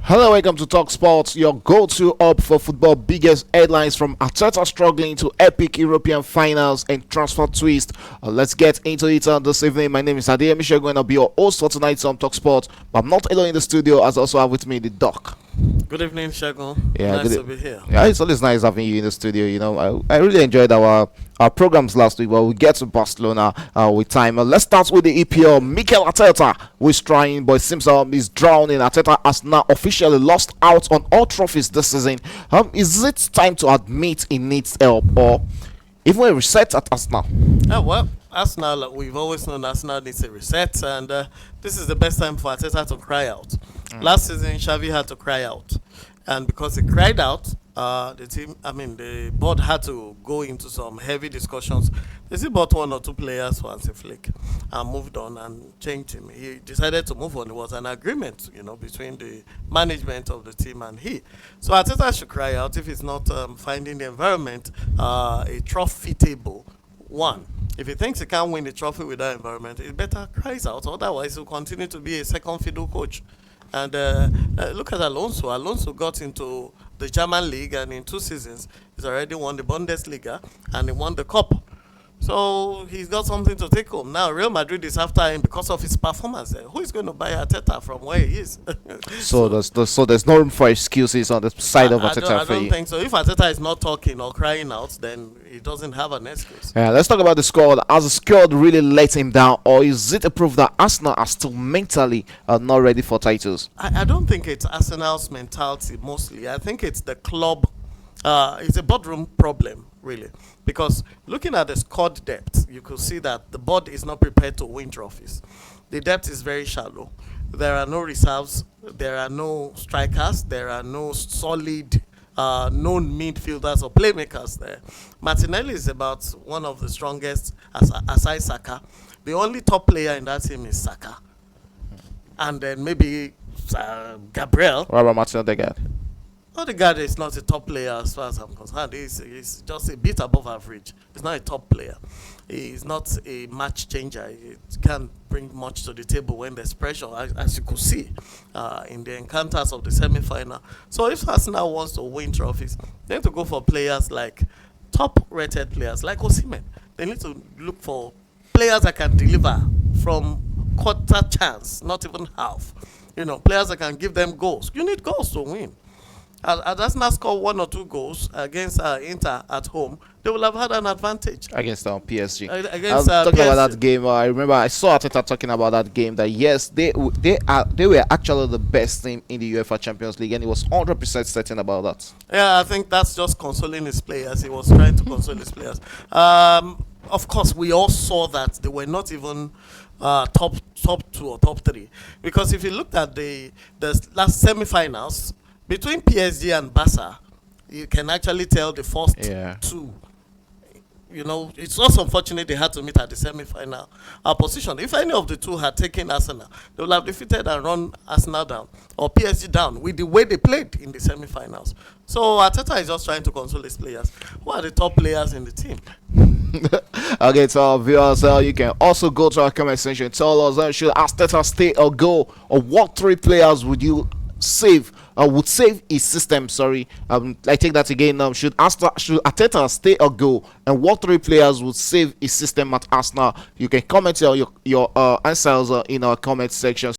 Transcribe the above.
Hello, welcome to Talk Sports, your go-to hub for football. Biggest headlines from Arteta struggling to epic European finals and transfer twist. Let's get into it this evening. My name is Adeyemi Michel, going to be your host for tonight's Talk Sports. But I'm not alone in the studio, as I also have with me the Doc. Good evening, Shagun. Yeah, nice to be here. Yeah, it's always nice having you in the studio. You know, I really enjoyed our programs last week. Well, we get to Barcelona with time. Let's start with the EPL. Mikel Arteta was trying, but it seems he's drowning. Arteta has now officially lost out on all trophies this season. Is it time to admit he needs help, or even a reset at Arsenal? Well, Arsenal, we've always known Arsenal needs a reset, and this is the best time for Arteta to cry out. Last season, Xavi had to cry out, and because he cried out, the board had to go into some heavy discussions. They still bought one or two players for Hansi Flick and moved on and changed him. He decided to move on. It was an agreement, between the management of the team and he. So Arteta should cry out if he's not finding the environment a trophy-table one. If he thinks he can't win the trophy with that environment, it better cries out. Otherwise, he'll continue to be a second fiddle coach. And look at Alonso. Alonso got into the German league, and in 2 seasons, he's already won the Bundesliga and he won the Cup. So he's got something to take home. Now, Real Madrid is after him because of his performance. Who is going to buy Arteta from where he is? So there's no room for excuses on the side of Arteta. I don't think so. If Arteta is not talking or crying out, then he doesn't have an excuse. Yeah, let's talk about the squad. Has the squad really let him down, or is it a proof that Arsenal are still mentally not ready for titles? I don't think it's Arsenal's mentality mostly. I think it's the club. It's a boardroom problem, really. Because looking at the squad depth, you could see that the board is not prepared to win trophies. The depth is very shallow. There are no reserves. There are no strikers. There are no solid known midfielders or playmakers there. Martinelli is about one of the strongest, aside Saka. The only top player in that team is Saka. And then maybe Gabriel. What about Martin Odegaard? Odegaard is not a top player as far as I'm concerned. He's just a bit above average. He's not a top player. He's not a match changer. He can't bring much to the table when there's pressure, as you could see in the encounters of the semi-final. So if Arsenal wants to win trophies, they need to go for players like top-rated players like Osimhen. They need to look for players that can deliver from quarter chance, not even half. Players that can give them goals. You need goals to win. Had Arsenal scored 1 or 2 goals against Inter at home, they will have had an advantage. Against PSG. Against talking PSG. about that game, I remember I saw Arteta talking about that game, that yes, they were actually the best team in the UEFA Champions League, and he was 100% certain about that. Yeah, I think that's just consoling his players. He was trying to console his players. Of course, we all saw that they were not even top 2 or top 3. Because if you looked at the last semi-finals, between PSG and Barca, you can actually tell the first 2. It's also unfortunate they had to meet at the semi-final position. If any of the 2 had taken Arsenal, they would have defeated and run Arsenal down or PSG down with the way they played in the semi-finals. So Arteta is just trying to console his players. Who are the top players in the team? Okay, so our viewers, you can also go to our comment section and tell us, should Arteta stay or go, or what 3 players would you would save his system? I take that again. Should Arteta stay or go, and what 3 players would save his system at Arsenal? You can comment your answers in our comment section.